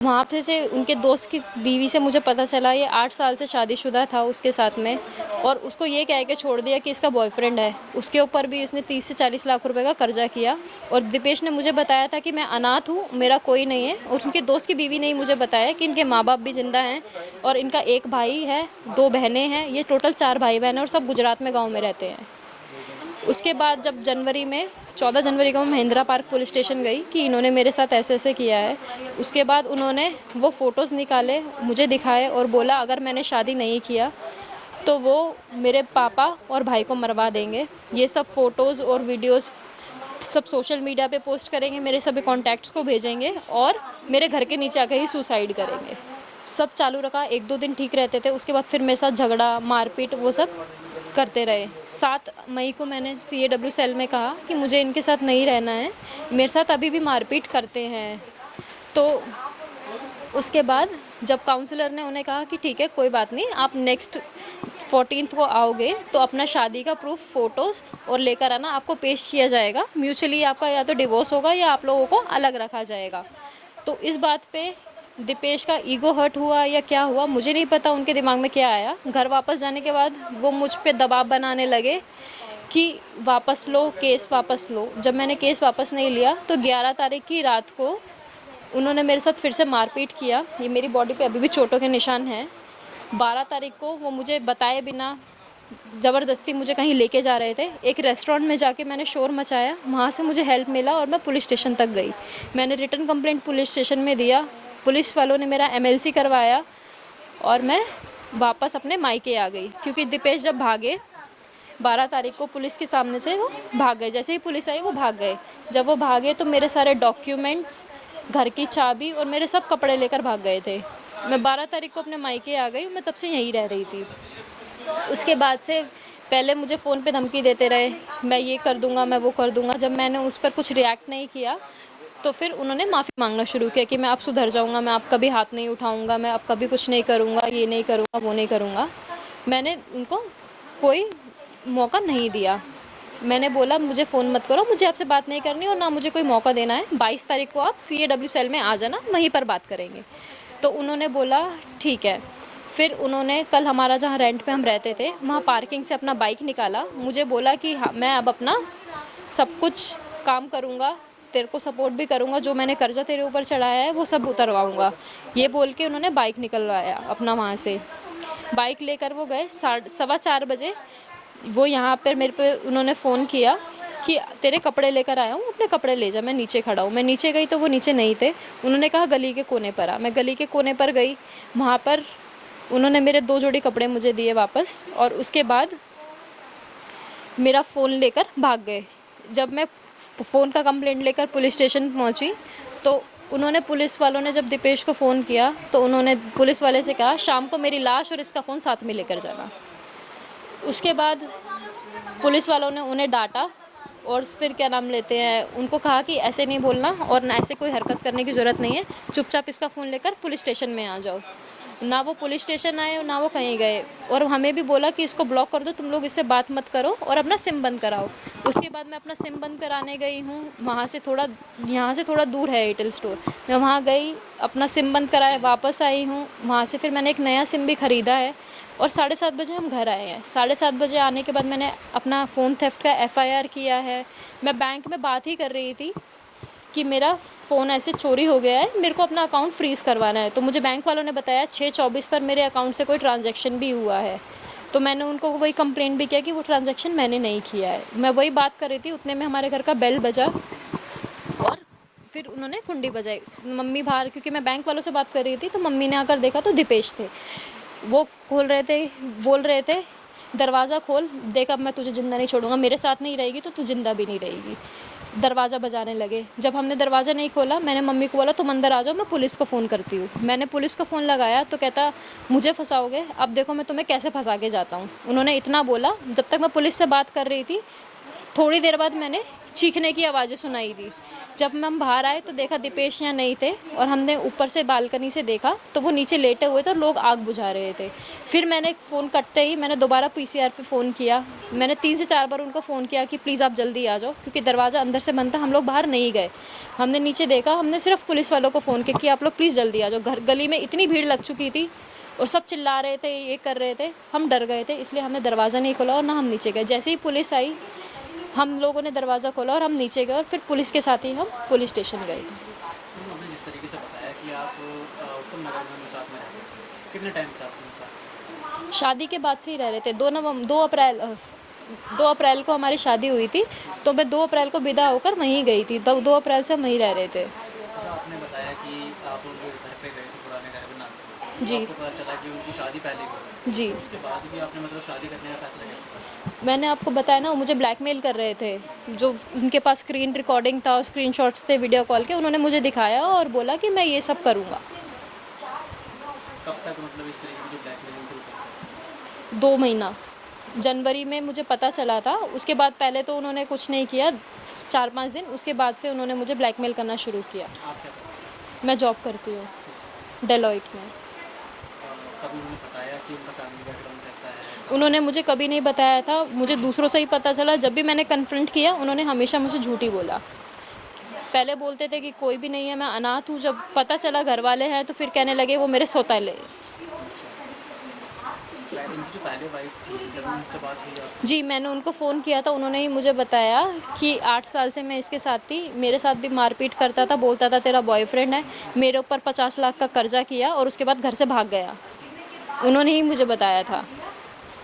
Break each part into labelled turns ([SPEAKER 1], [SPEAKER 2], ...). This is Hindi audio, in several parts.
[SPEAKER 1] वहाँ पे से उनके दोस्त की बीवी से मुझे पता चला ये 8 साल से शादीशुदा था उसके साथ में, और उसको ये कह के छोड़ दिया कि इसका बॉयफ्रेंड है। उसके ऊपर भी उसने 30 से 40 लाख रुपए का कर्जा किया। और दीपेश ने मुझे बताया था कि मैं अनाथ हूँ, मेरा कोई नहीं है। और उनके दोस्त की बीवी ने ही मुझे बताया कि इनके माँ बाप भी जिंदा हैं और इनका एक भाई है, 2 बहनें हैं। ये टोटल 4 भाई बहन हैं और सब गुजरात में गाँव में रहते हैं। उसके बाद जब जनवरी में 14 जनवरी को मैं महिंद्रा पार्क पुलिस स्टेशन गई कि इन्होंने मेरे साथ ऐसे-ऐसे किया है। उसके बाद उन्होंने वो फ़ोटोज़ निकाले, मुझे दिखाए और बोला अगर मैंने शादी नहीं किया तो वो मेरे पापा और भाई को मरवा देंगे। ये सब फ़ोटोज़ और वीडियोज़ सब सोशल मीडिया पे पोस्ट करेंगे, मेरे सभी कॉन्टैक्ट्स को भेजेंगे और मेरे घर के नीचे आके ही सुसाइड करेंगे। सब चालू रखा, 1-2 दिन ठीक रहते थे, उसके बाद फिर मेरे साथ झगड़ा, मारपीट वो सब करते रहे। 7 मई को मैंने CAW सेल में कहा कि मुझे इनके साथ नहीं रहना है, मेरे साथ अभी भी मारपीट करते हैं। तो उसके बाद जब काउंसलर ने उन्हें कहा कि ठीक है कोई बात नहीं, आप नेक्स्ट 14th को आओगे तो अपना शादी का प्रूफ फ़ोटोज़ और लेकर आना, आपको पेश किया जाएगा। म्यूचुअली आपका या तो डिवोर्स होगा या आप लोगों को अलग रखा जाएगा। तो इस बात पे दीपेश का ईगो हर्ट हुआ या क्या हुआ मुझे नहीं पता, उनके दिमाग में क्या आया। घर वापस जाने के बाद वो मुझ पे दबाव बनाने लगे कि वापस लो, केस वापस लो। जब मैंने केस वापस नहीं लिया तो 11 तारीख की रात को उन्होंने मेरे साथ फिर से मारपीट किया। ये मेरी बॉडी पे अभी भी चोटों के निशान हैं। 12 तारीख को वो मुझे बताए बिना ज़बरदस्ती मुझे कहीं लेके जा रहे थे। एक रेस्टोरेंट में जाके मैंने शोर मचाया, वहाँ से मुझे हेल्प मिला और मैं पुलिस स्टेशन तक गई। मैंने रिटन कंप्लेंट पुलिस स्टेशन में दिया, पुलिस वालों ने मेरा MLC करवाया और मैं वापस अपने मायके आ गई। क्योंकि दीपेश जब भागे 12 तारीख को पुलिस के सामने से वो भाग गए। जैसे ही पुलिस आई वो भाग गए। जब वो भागे तो मेरे सारे डॉक्यूमेंट्स, घर की चाबी और मेरे सब कपड़े लेकर भाग गए थे। मैं 12 तारीख को अपने मायके आ गई, मैं तब से यहीं रह रही थी। उसके बाद से पहले मुझे फ़ोन पे धमकी देते रहे, मैं ये कर दूँगा, मैं वो कर दूँगा। जब मैंने उस पर कुछ रिएक्ट नहीं किया तो फिर उन्होंने माफ़ी मांगना शुरू किया कि मैं अब सुधर जाऊँगा, मैं अब कभी हाथ नहीं उठाऊँगा, मैं अब कभी कुछ नहीं करूँगा, ये नहीं करूँगा, वो नहीं करूँगा। मैंने उनको कोई मौका नहीं दिया। मैंने बोला मुझे फ़ोन मत करो, मुझे आपसे बात नहीं करनी और ना मुझे कोई मौका देना है। 22 तारीख को आप CAW सेल में आ जाना, वहीं पर बात करेंगे। तो उन्होंने बोला ठीक है। फिर उन्होंने कल हमारा जहाँ रेंट पे हम रहते थे वहाँ पार्किंग से अपना बाइक निकाला, मुझे बोला कि हाँ मैं अब अपना सब कुछ काम करूँगा, तेरे को सपोर्ट भी करूँगा, जो मैंने कर्जा तेरे ऊपर चढ़ाया है वो सब उतरवाऊँगा। ये बोल के उन्होंने बाइक निकलवाया अपना वहाँ से। बाइक लेकर वो गए, 4:15 बजे वो यहाँ पर मेरे पे उन्होंने फ़ोन किया कि तेरे कपड़े लेकर आया हूँ, अपने कपड़े ले जा, मैं नीचे खड़ा हूँ। मैं नीचे गई तो वो नीचे नहीं थे। उन्होंने कहा गली के कोने पर आ। मैं गली के कोने पर गई, वहाँ पर उन्होंने मेरे 2 जोड़ी कपड़े मुझे दिए वापस और उसके बाद मेरा फ़ोन लेकर भाग गए। जब मैं फ़ोन का कंप्लेंट लेकर पुलिस स्टेशन पहुँची तो उन्होंने, पुलिस वालों ने जब दीपेश को फ़ोन किया तो उन्होंने पुलिस वाले से कहा शाम को मेरी लाश और इसका फ़ोन साथ में लेकर जाना। उसके बाद पुलिस वालों ने उन्हें डांटा और फिर क्या नाम लेते हैं, उनको कहा कि ऐसे नहीं बोलना और ना ऐसे कोई हरकत करने की ज़रूरत नहीं है, चुपचाप इसका फ़ोन लेकर पुलिस स्टेशन में आ जाओ। ना वो पुलिस स्टेशन आए और ना वो कहीं गए और हमें भी बोला कि इसको ब्लॉक कर दो, तुम लोग इससे बात मत करो और अपना सिम बंद कराओ। उसके बाद मैं अपना सिम बंद कराने गई हूँ, वहाँ से थोड़ा, यहाँ से थोड़ा दूर है एयरटेल स्टोर। मैं वहाँ गई, अपना सिम बंद कराया, वापस आई हूँ। वहाँ से फिर मैंने एक नया सिम भी ख़रीदा है और 7:30 बजे हम घर आए हैं। 7:30 बजे आने के बाद मैंने अपना फ़ोन थेफ्ट का FIR किया है। मैं बैंक में बात ही कर रही थी कि मेरा फ़ोन ऐसे चोरी हो गया है, मेरे को अपना अकाउंट फ्रीज़ करवाना है। तो मुझे बैंक वालों ने बताया 6:24 पर मेरे अकाउंट से कोई ट्रांजैक्शन भी हुआ है। तो मैंने उनको वही कंप्लेंट भी किया कि वो ट्रांजैक्शन मैंने नहीं किया है। मैं वही बात कर रही थी, उतने में हमारे घर का बेल बजा और फिर उन्होंने कुंडी बजाई। मम्मी बाहर, क्योंकि मैं बैंक वालों से बात कर रही थी, तो मम्मी ने आकर देखा तो दीपेश थे। वो खोल रहे थे, बोल रहे थे दरवाज़ा खोल, देख अब मैं तुझे ज़िंदा नहीं छोड़ूंगा, मेरे साथ नहीं रहेगी तो तू ज़िंदा भी नहीं रहेगी। दरवाज़ा बजाने लगे। जब हमने दरवाज़ा नहीं खोला, मैंने मम्मी को बोला तुम अंदर आ जाओ, मैं पुलिस को फ़ोन करती हूँ। मैंने पुलिस को फ़ोन लगाया तो कहता मुझे फंसाओगे, अब देखो मैं तुम्हें कैसे फंसा के जाता हूँ। उन्होंने इतना बोला। जब तक मैं पुलिस से बात कर रही थी, थोड़ी देर बाद मैंने चीखने की आवाज़ें सुनाई दी। जब हम बाहर आए तो देखा दीपेश यहाँ नहीं थे, और हमने ऊपर से बालकनी से देखा तो वो नीचे लेटे हुए थे और लोग आग बुझा रहे थे। फिर मैंने फ़ोन कटते ही मैंने दोबारा पीसीआर पे फ़ोन किया। मैंने 3 से 4 बार उनको फ़ोन किया कि प्लीज़ आप जल्दी आ जाओ, क्योंकि दरवाज़ा अंदर से बंद था, हम लोग बाहर नहीं गए। हमने नीचे देखा, हमने सिर्फ पुलिस वालों को फ़ोन किया कि आप लोग प्लीज़ जल्दी आ जाओ। गली में इतनी भीड़ लग चुकी थी और सब चिल्ला रहे थे, ये कर रहे थे। हम डर गए थे, इसलिए हमने दरवाज़ा नहीं खोला और ना हम नीचे गए। जैसे ही पुलिस आई, हम लोगों ने दरवाज़ा खोला और हम नीचे गए और फिर पुलिस के साथ ही हम पुलिस स्टेशन गए।
[SPEAKER 2] आपने जिस तरीके से बताया कि आप उत्तम नगर में उनके साथ में रहते थे, कितने टाइम से आप उनके साथ?
[SPEAKER 1] शादी के बाद से ही रह रहे थे। 2 अप्रैल को हमारी शादी हुई थी, तो मैं 2 अप्रैल को विदा होकर वहीं गई थी। 2 अप्रैल से हम वहीं रह रहे थे।
[SPEAKER 2] अच्छा, आपने बताया कि आप उनके घर पे गए थे, पुराने घर में नागपुर।
[SPEAKER 1] जी।
[SPEAKER 2] आपको पता चला कि उनकी शादी पहले हो गई,
[SPEAKER 1] जी।
[SPEAKER 2] उसके बाद भी आपने मतलब शादी करने का फैसला कैसे किया?
[SPEAKER 1] मैंने आपको बताया ना, वो मुझे ब्लैकमेल कर रहे थे। जो उनके पास स्क्रीन रिकॉर्डिंग था और स्क्रीनशॉट्स थे वीडियो कॉल के, उन्होंने मुझे दिखाया और बोला कि मैं ये सब करूँगा।
[SPEAKER 2] कब तक मतलब इस तरीके की जो ब्लैकमेलिंग थी वो करते
[SPEAKER 1] 2 महीना। जनवरी में मुझे पता चला था, उसके बाद पहले तो उन्होंने कुछ नहीं किया, 4-5 दिन, उसके बाद से उन्होंने मुझे ब्लैकमेल करना शुरू किया।
[SPEAKER 2] थे? आप क्या करते
[SPEAKER 1] मैं जॉब करती हूँ
[SPEAKER 2] थे?
[SPEAKER 1] डेलॉइट में।
[SPEAKER 2] कभी उन्होंने बताया कि उनका फैमिली बैकग्राउंड कैसा है?
[SPEAKER 1] उन्होंने मुझे कभी नहीं बताया था, मुझे दूसरों से ही पता चला। जब भी मैंने कन्फ्रंट किया, उन्होंने हमेशा मुझे झूठ ही बोला। पहले बोलते थे कि कोई भी नहीं है, मैं अनाथ हूँ। जब पता चला घर वाले हैं, तो फिर कहने लगे वो मेरे सौतेले।
[SPEAKER 2] इनकी जो पहले वाइफ थी, जब उनसे बात हुई आप?
[SPEAKER 1] जी, मैंने उनको फ़ोन किया था, उन्होंने ही मुझे बताया कि 8 साल से मैं इसके साथ थी। मेरे साथ भी मारपीट करता था, बोलता था तेरा बॉयफ्रेंड है। मेरे ऊपर 50 लाख का कर्जा किया और उसके बाद घर से भाग गया। उन्होंने ही मुझे बताया था।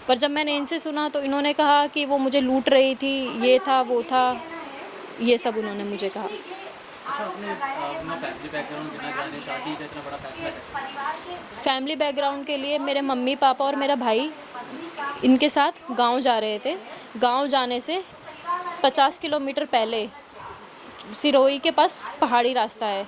[SPEAKER 1] पर जब मैंने इनसे सुना तो इन्होंने कहा कि वो मुझे लूट रही थी, ये था, वो था, ये सब उन्होंने मुझे कहा।
[SPEAKER 2] अच्छा, आपने अपना फैमिली बैकग्राउंड बिना जाने शादी का इतना बड़ा फैसला कैसे किया?
[SPEAKER 1] फैमिली बैकग्राउंड के लिए मेरे मम्मी पापा और मेरा भाई इनके साथ गांव जा रहे थे। गांव जाने से 50 किलोमीटर पहले सिरोही के पास पहाड़ी रास्ता है।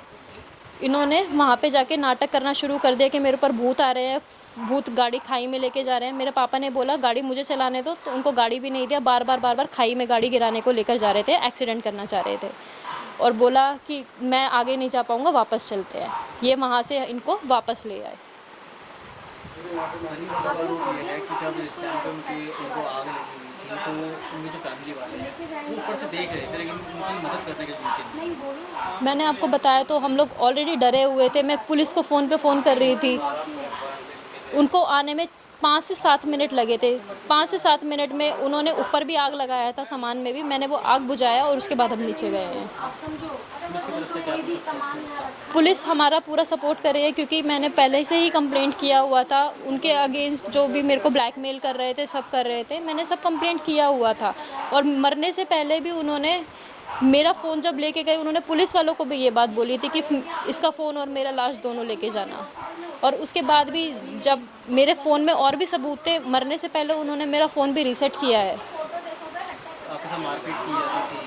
[SPEAKER 1] इन्होंने वहाँ पे जाके नाटक करना शुरू कर दिया कि मेरे ऊपर भूत आ रहे हैं, भूत गाड़ी खाई में लेके जा रहे हैं। मेरे पापा ने बोला गाड़ी मुझे चलाने दो, तो उनको गाड़ी भी नहीं दिया। बार बार खाई में गाड़ी गिराने को लेकर जा रहे थे, एक्सीडेंट करना चाह रहे थे। और बोला कि मैं आगे नहीं जा पाऊँगा, वापस चलते हैं। ये वहाँ से इनको वापस ले आए।
[SPEAKER 2] यानी मतलब आरोप ये है कि जब इस टाइम पे उनको आग लगी हुई थी, तो उनके जो फैमिली वाले हैं वो ऊपर से देख रहे थे, लेकिन उनकी मदद करने के लिए नीचे नहीं।
[SPEAKER 1] मैंने आपको बताया तो हम लोग ऑलरेडी डरे हुए थे। मैं पुलिस को फ़ोन पे फ़ोन कर रही थी। उनको आने में 5 से 7 मिनट लगे थे। 5 से 7 मिनट में उन्होंने ऊपर भी आग लगाया था, सामान में भी। मैंने वो आग बुझाया और उसके बाद हम नीचे गए हैं।
[SPEAKER 2] पुलिस की तरफ से क्या कुछ सपोर्ट?
[SPEAKER 1] पुलिस हमारा पूरा सपोर्ट कर रही है, क्योंकि मैंने पहले से ही कंप्लेंट किया हुआ था। उनके अगेंस्ट जो भी मेरे को ब्लैकमेल कर रहे थे, सब कर रहे थे, मैंने सब कंप्लेंट किया हुआ था। और मरने से पहले भी उन्होंने मेरा फ़ोन जब लेके गए, उन्होंने पुलिस वालों को भी ये बात बोली थी कि इसका फ़ोन और मेरा लाश दोनों लेके जाना। और उसके बाद भी जब मेरे फ़ोन में और भी सबूत थे, मरने से पहले उन्होंने मेरा फ़ोन भी रीसेट किया है।
[SPEAKER 2] आपके साथ मारपीट की जाती थी,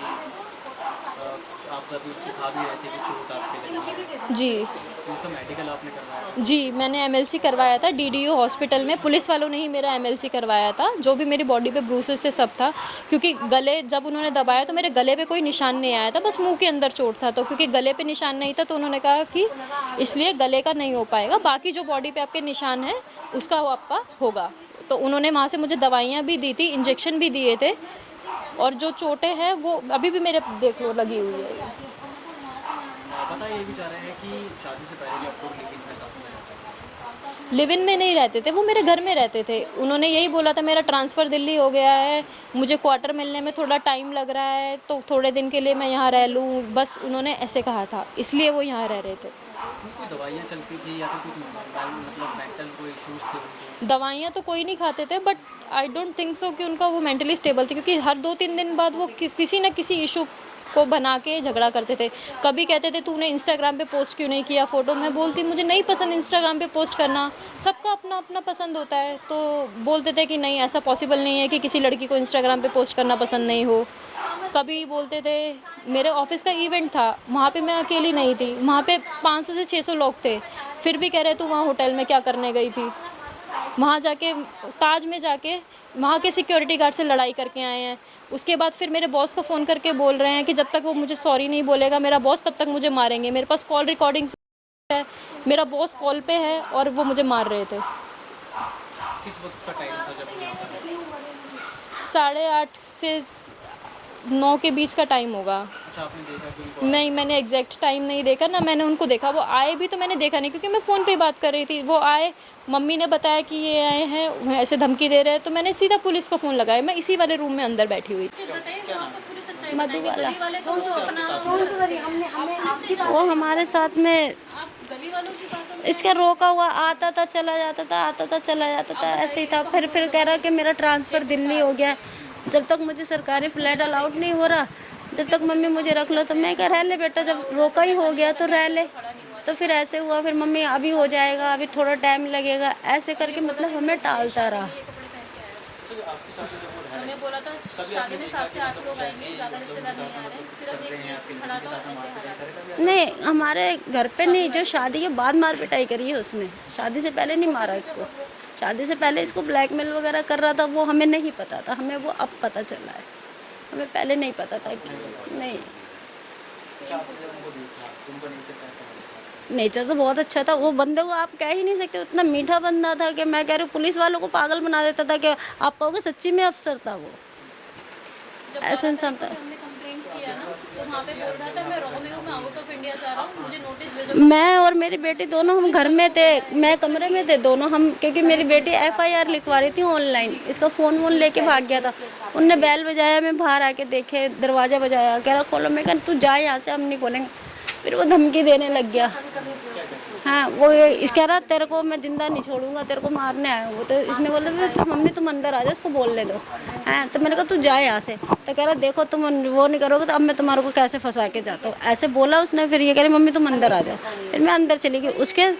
[SPEAKER 2] आप कभी दिखा भी रहे थे कि चोट आपके लगी,
[SPEAKER 1] जी।
[SPEAKER 2] तो इसका मेडिकल आपने करवाया?
[SPEAKER 1] जी, मैंने एमएलसी करवाया था डीडीयू हॉस्पिटल में। पुलिस वालों ने ही मेरा एमएलसी करवाया था। जो भी मेरी बॉडी पे ब्रूसेस से सब था, क्योंकि गले जब उन्होंने दबाया तो मेरे गले पे कोई निशान नहीं आया था, बस मुंह के अंदर चोट था। तो क्योंकि गले पे निशान नहीं था, तो उन्होंने कहा कि इसलिए गले का नहीं हो पाएगा, बाकी जो बॉडी पे आपके निशान है उसका वो आपका होगा। तो उन्होंने वहाँ से मुझे दवाइयाँ भी दी थी, इंजेक्शन भी दिए थे। और जो चोटें हैं वो अभी भी मेरे देख लो लगी हुई है।
[SPEAKER 2] पता ये भी चाह रहे हैं कि शादी से पहले भी आपको लिव इन में साथ में रहता था?
[SPEAKER 1] लिव इन में नहीं रहते थे, वो मेरे घर में रहते थे। उन्होंने यही बोला था मेरा ट्रांसफ़र दिल्ली हो गया है, मुझे क्वार्टर मिलने में थोड़ा टाइम लग रहा है, तो थोड़े दिन के लिए मैं यहाँ रह लूँ, बस उन्होंने ऐसे कहा था, इसलिए वो यहाँ रह रहे थे।
[SPEAKER 2] कोई दवाइयाँ चलती थी या फिर कुछ मतलब मेंटल कोई इश्यूज थे उनको?
[SPEAKER 1] दवाइयाँ तो कोई नहीं खाते थे, but I don't think so कि उनका वो मेंटली स्टेबल थी, क्योंकि हर 2-3 दिन बाद वो किसी न किसी इशू को बना के झगड़ा करते थे। कभी कहते थे तूने इंस्टाग्राम पे पोस्ट क्यों नहीं किया फ़ोटो। मैं बोलती मुझे नहीं पसंद इंस्टाग्राम पे पोस्ट करना, सबका अपना अपना पसंद होता है। तो बोलते थे कि नहीं, ऐसा पॉसिबल नहीं है कि किसी लड़की को इंस्टाग्राम पे पोस्ट करना पसंद नहीं हो। कभी बोलते थे, मेरे ऑफिस का इवेंट था, वहाँ पे मैं अकेली नहीं थी, वहाँ पे 500 से 600 लोग थे, फिर भी कह रहे तू वहाँ होटल में क्या करने गई थी। वहाँ जाके ताज में जाके वहाँ के सिक्योरिटी गार्ड से लड़ाई करके आए हैं। उसके बाद फिर मेरे बॉस को फ़ोन करके बोल रहे हैं कि जब तक वो मुझे सॉरी नहीं बोलेगा मेरा बॉस तब तक मुझे मारेंगे। मेरे पास कॉल रिकॉर्डिंग्स है, मेरा बॉस कॉल पे है और वो मुझे मार रहे थे।
[SPEAKER 2] किस वक्त का टाइम था जब वो यहाँ पर आए?
[SPEAKER 1] 8:30 से 9 के बीच का टाइम होगा।
[SPEAKER 2] अच्छा, आपने देखा कि उनको
[SPEAKER 1] नहीं, मैंने एग्जैक्ट टाइम नहीं देखा ना, मैंने उनको देखा। वो आए भी तो मैंने देखा नहीं क्योंकि मैं फ़ोन पे ही बात कर रही थी। वो आए, मम्मी ने बताया कि ये आए हैं, ऐसे धमकी दे रहे हैं, तो मैंने सीधा पुलिस को फ़ोन लगाया। मैं इसी वाले रूम में अंदर बैठी हुई थी।
[SPEAKER 3] मधुबाला वो हमारे साथ में इसका रोका हुआ आता था चला जाता था, आता था चला जाता था, ऐसे ही था। फिर कह रहा कि मेरा ट्रांसफ़र दिल्ली हो गया। जब तक मुझे सरकारी फ्लैट अलाउड नहीं हो रहा, जब तक मम्मी मुझे रख लो, तो मैं कह रह ले बेटा, जब रोका ही हो गया तो रह ले। तो फिर ऐसे हुआ, फिर मम्मी अभी हो जाएगा, अभी थोड़ा टाइम लगेगा, ऐसे करके मतलब हमें टालता रहा।
[SPEAKER 2] आपके साथ जब वो रह रहे
[SPEAKER 1] हमने बोला था शादी में 7 से 8 लोग आएंगे, ज़्यादा रिश्तेदार नहीं आ रहे, सिर्फ एक ही खड़ा था और ऐसे हालात।
[SPEAKER 3] नहीं, हमारे घर पे नहीं, जो शादी के बाद मार पिटाई करी है उसने, शादी से पहले नहीं मारा इसको। शादी से पहले इसको ब्लैकमेल वगैरह कर रहा था, वो हमें नहीं पता था, हमें वो अब पता चला है, हमें पहले नहीं पता था कि नहीं।
[SPEAKER 2] तुमको नीचे कैसा लगा?
[SPEAKER 3] नेचर तो बहुत अच्छा था, वो बंदे को आप कह ही नहीं सकते, उतना मीठा बंदा था कि मैं कह रही हूँ पुलिस वालों को पागल बना देता था कि आप कहोगे सच्ची में अफसर था वो, ऐसा इंसान था।
[SPEAKER 1] हमने कंप्लेंट किया ना, तो वहाँ पे बोल रहा था मैं रॉ में हूँ, मैं आउट ऑफ इंडिया जा रहा हूँ, मुझे नोटिस भेजो।
[SPEAKER 3] मैं और मेरी बेटी दोनों हम घर में थे, मैं कमरे में थे दोनों हम, क्योंकि मेरी बेटी FIR लिखवा रही थी ऑनलाइन। इसका फ़ोन वोन लेके भाग गया था, उनने बैल बजाया, मैं बाहर आके देखे, दरवाज़ा बजाया, कह रहा खोलो, मैं कहा तू जा यहाँ से, हम नहीं खोलेंगे। फिर वो धमकी देने लग गया। हाँ, वो इस कह रहा तेरे को मैं जिंदा नहीं छोड़ूंगा, तेरे को मारने आया हूँ। तो इसने बोला तो मम्मी तुम अंदर आ जाओ, उसको बोलने दो। हाँ, तो मैंने कहा तू जा यहाँ से। तो कह रहा देखो तुम वो नहीं करोगे तो अब मैं तुम्हारे को कैसे फंसा के जाता हूँ, ऐसे बोला उसने। फिर ये कह रही मम्मी तुम अंदर आ जाओ। फिर मैं अंदर चली गई। उसके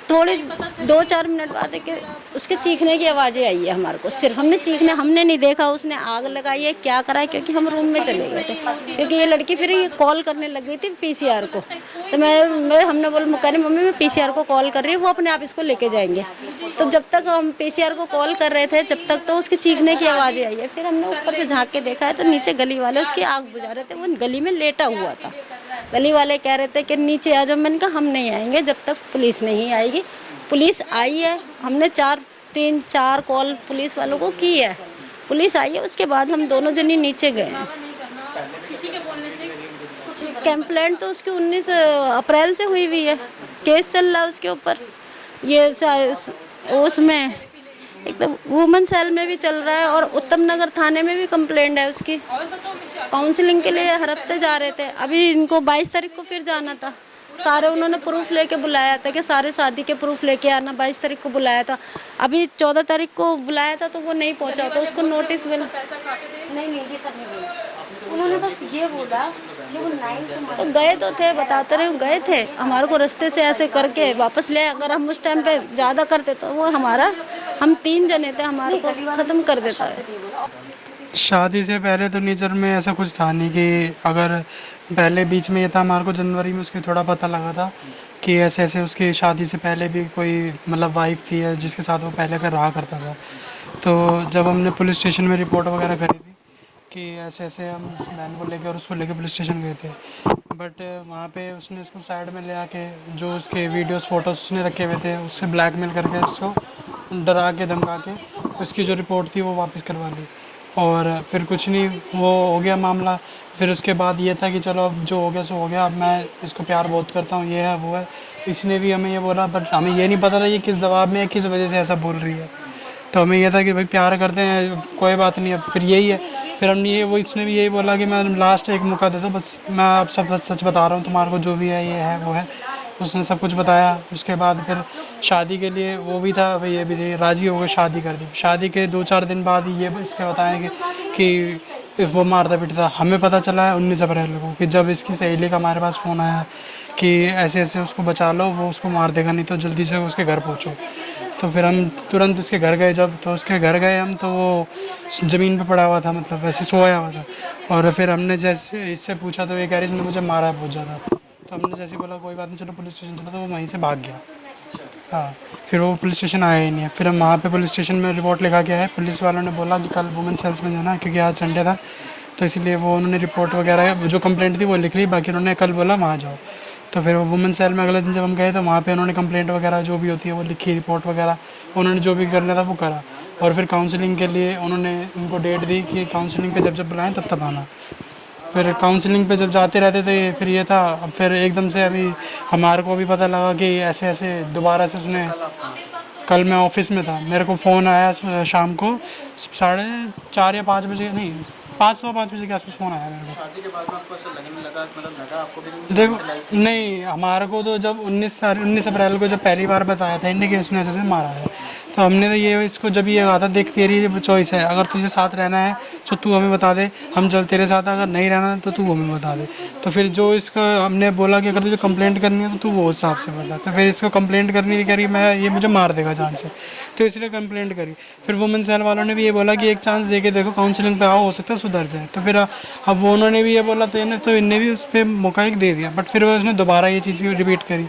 [SPEAKER 3] थोड़ी 2-4 मिनट बाद कि उसके चीखने की आवाज़ें आई है हमारे को, सिर्फ हमने नहीं देखा उसने आग लगाई है क्या करा है, क्योंकि हम रूम में चले गए थे। क्योंकि ये लड़की फिर ये कॉल करने लग गई थी PCR को, तो हमने बोला कह रही मम्मी मैं PCR को कॉल कर रही हूँ, वो अपने आप इसको लेके जाएंगे। तो जब तक हम PCR को कॉल कर रहे थे, जब तक तो उसके चीखने की आवाज़ें आई है। फिर हमने ऊपर से झाँक के देखा है तो नीचे गली वाले उसकी आग बुझा रहे थे, वो गली में लेटा हुआ था। गली वाले कह रहे थे कि नीचे आ जाओ, मैंने कहा हम नहीं आएंगे जब तक पुलिस नहीं आएगी। पुलिस आई है, हमने 3-4 कॉल पुलिस वालों को की है, पुलिस आई है, उसके बाद हम दोनों जनी नीचे गए हैं।
[SPEAKER 1] किसी के बोलने से कुछ नहीं।
[SPEAKER 3] कंप्लेंट तो उसकी 19 अप्रैल से हुई है, केस चल रहा है उसके ऊपर। ये उसमें एकदम वुमेन सेल में भी चल रहा है और उत्तम नगर थाने में भी कंप्लेंट है उसकी। काउंसलिंग के लिए हर हफ्ते जा रहे थे, अभी इनको 22 तारीख को फिर जाना था। सारे उन्होंने प्रूफ लेके बुलाया था कि सारे शादी के प्रूफ लेके आना, 22 तारीख को बुलाया था। अभी 14 तारीख को बुलाया था तो वो नहीं पहुंचा, तो उसको नोटिस नहीं ये सब नहीं बोला उन्होंने, बस ये बोला कि वो 9 तो गए तो थे, बताते रहे गए थे, हमारे को रास्ते से ऐसे करके वापस ले। अगर हम उस टाइम पे ज़्यादा करते तो वो हम 3 जने थे, हमारे को ख़त्म कर देता है।
[SPEAKER 4] शादी से पहले तो नेचर में ऐसा कुछ था नहीं कि अगर पहले बीच में ये था, हमारे को जनवरी में उसके थोड़ा पता लगा था कि ऐसे ऐसे उसकी शादी से पहले भी कोई मतलब वाइफ थी जिसके साथ वो पहले का रहा करता था। तो जब हमने पुलिस स्टेशन में रिपोर्ट वगैरह करी थी कि ऐसे ऐसे हम उस बहन को लेकर और उसको लेकर पुलिस स्टेशन गए थे, बट वहाँ पे उसने उसको साइड में ले आके जो उसके वीडियोस फोटोज़ उसने रखे हुए थे उससे ब्लैकमेल करके उसको डरा के धमका के उसकी जो रिपोर्ट थी वो वापस करवा ली। और फिर कुछ नहीं, वो हो गया मामला। फिर उसके बाद ये था कि चलो अब जो हो गया सो हो गया, अब मैं इसको प्यार बहुत करता हूँ, ये है वो है। इसने भी हमें ये बोला, बट हमें ये नहीं पता था ये किस दबाव में है, किस वजह से ऐसा बोल रही है। तो हमें यह था कि भाई प्यार करते हैं, कोई बात नहीं। अब फिर यही है, फिर हमने ये वो इसने भी यही बोला कि मैं लास्ट एक मौका दे दो, बस मैं आप सब सच बता रहा हूँ तुम्हारे को, जो भी है ये है वो है। उसने सब कुछ बताया। उसके बाद फिर शादी के लिए वो भी था, भाई ये भी थे, राज़ी हो गए, शादी कर दी। शादी के 2-4 दिन बाद ही ये इसके बताएं कि वो मारता पीटता। हमें पता चला है 19 अप्रैल को कि जब इसकी सहेली का हमारे पास फ़ोन आया कि ऐसे ऐसे उसको बचा लो, वो उसको मार देगा, नहीं तो जल्दी से उसके घर पहुँचो। तो फिर हम तुरंत इसके घर गए। जब तो उसके घर गए हम, तो वो ज़मीन पे पड़ा हुआ था, मतलब वैसे सोया हुआ था। और फिर हमने जैसे इससे पूछा तो ये कह रही इसने मुझे मारा है बहुत ज़्यादा। तो हमने जैसे बोला कोई बात नहीं चलो पुलिस स्टेशन चलो, तो वो वहीं से भाग गया। हाँ, फिर वो पुलिस स्टेशन आया ही नहीं है। फिर हम वहाँ पे पुलिस स्टेशन में रिपोर्ट लिखा के आए। पुलिस वालों ने बोला कि कल वुमेन सेल्स में जाना है, क्योंकि आज संडे था, तो इसलिए वो उन्होंने रिपोर्ट वगैरह जो कंप्लेंट थी वो लिख ली, बाकी उन्होंने कल बोला वहाँ जाओ। तो फिर वो वुमेन सेल में अगले दिन जब हम गए तो वहाँ पे उन्होंने कंप्लेंट वगैरह जो भी होती है वो लिखी, रिपोर्ट वगैरह उन्होंने जो भी करना था वो करा। और फिर काउंसलिंग के लिए उन्होंने उनको डेट दी कि काउंसलिंग पे जब जब बुलाएं तब तब आना। फिर काउंसलिंग पे जब जाते रहते थे, फिर ये था, अब फिर एकदम से अभी हमारे को भी पता लगा कि ऐसे ऐसे दोबारा से उसने, कल मैं ऑफिस में था, मेरे को फ़ोन आया शाम को 4:30 या 5 बजे, नहीं 5:15 बजे के आसपास फ़ोन आया मेरे को।
[SPEAKER 2] शादी के बाद में आपको ऐसा लगने लगा, मतलब लगा आपको भी कि
[SPEAKER 4] देखो नहीं, हमारे को तो जब 19 अप्रैल को जब पहली बार बताया था इनने कि उसने ऐसे मारा है, तो हमने तो ये इसको जब ये कहा था, देख तेरी चॉइस है, अगर तुझे साथ रहना है तो तू हमें बता दे, हम चल तेरे साथ, अगर नहीं रहना है तो तू हमें बता दे। तो फिर जो इसका हमने बोला कि अगर तुझे कंप्लेंट करनी है तो तू वो हिसाब से बता। तो फिर इसको कंप्लेंट करनी थी, करी मैं ये मुझे मार देगा जान से, तो इसलिए कंप्लेंट करी। फिर वुमेन सेल वालों ने भी ये बोला कि एक चांस दे के देखो, काउंसलिंग पे आओ, हो सकता है सुधर जाए। तो फिर अब वो उन्होंने भी ये बोला, तो इनने भी उस पर मौका एक दे दिया, बट फिर वो उसने दोबारा ये चीज़ रिपीट करी।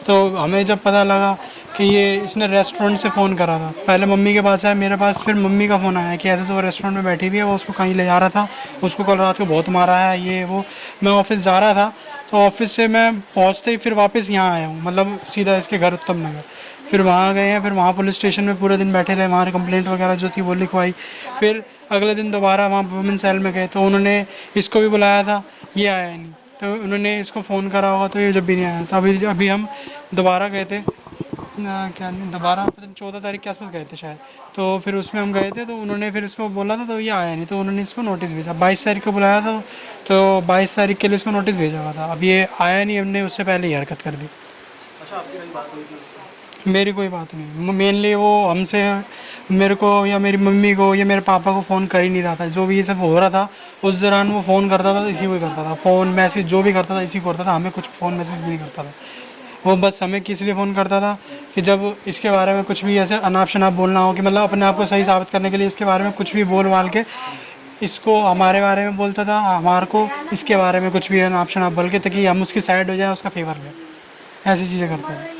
[SPEAKER 4] तो हमें जब पता लगा कि ये इसने रेस्टोरेंट से फ़ोन करा था, पहले मम्मी के पास आया, मेरे पास, फिर मम्मी का फ़ोन आया कि ऐसे वो रेस्टोरेंट में बैठी हुई है, वो उसको कहीं ले जा रहा था, उसको कल रात को बहुत मारा है ये वो। मैं ऑफिस जा रहा था, तो ऑफिस से मैं पहुंचते ही फिर वापस यहाँ आया हूँ, मतलब सीधा इसके घर उत्तम नगर। फिर वहाँ गए हैं, फिर वहाँ पुलिस स्टेशन में पूरे दिन बैठे रहे, वहाँ कंप्लेंट वगैरह जो थी वो लिखवाई। फिर अगले दिन दोबारा वहाँ वुमेन सेल में गए, तो उन्होंने इसको भी बुलाया था, ये आया नहीं। तो उन्होंने इसको फ़ोन करा होगा, तो ये जब भी नहीं आया। तो अभी हम दोबारा गए थे, क्या नहीं, दोबारा 14 तारीख के आसपास गए थे शायद। तो फिर उसमें हम गए थे, तो उन्होंने फिर इसको बोला था, तो ये आया नहीं, तो उन्होंने इसको नोटिस भेजा। 22 तारीख को बुलाया था, तो 22 तारीख के लिए इसको नोटिस भेजा हुआ था। अब ये आया नहीं, हमने उससे पहले ही हरकत कर दी।
[SPEAKER 2] अच्छा, आपकी कहीं बात हुई थी उससे?
[SPEAKER 4] मेरी कोई बात नहीं, मेनली वो हमसे, मेरे को या मेरी मम्मी को या मेरे पापा को फ़ोन कर ही नहीं रहा था। जो भी ये सब हो रहा था उस दौरान वो फ़ोन करता था तो इसी को ही करता था, फ़ोन मैसेज जो भी करता था इसी को करता था, हमें कुछ फ़ोन मैसेज भी नहीं करता था। वो बस हमें किस लिए फ़ोन करता था कि जब इसके बारे में कुछ भी ऐसे अनाप शनाप बोलना हो, कि मतलब अपने आप को सही साबित करने के लिए इसके बारे में कुछ भी बोल बाल के इसको हमारे बारे में बोलता था, हमारे को इसके बारे में कुछ भी अनाप शनाप बोल के, ताकि हम उसकी साइड हो जाए, उसका फेवर लें, ऐसी चीज़ें करते हैं।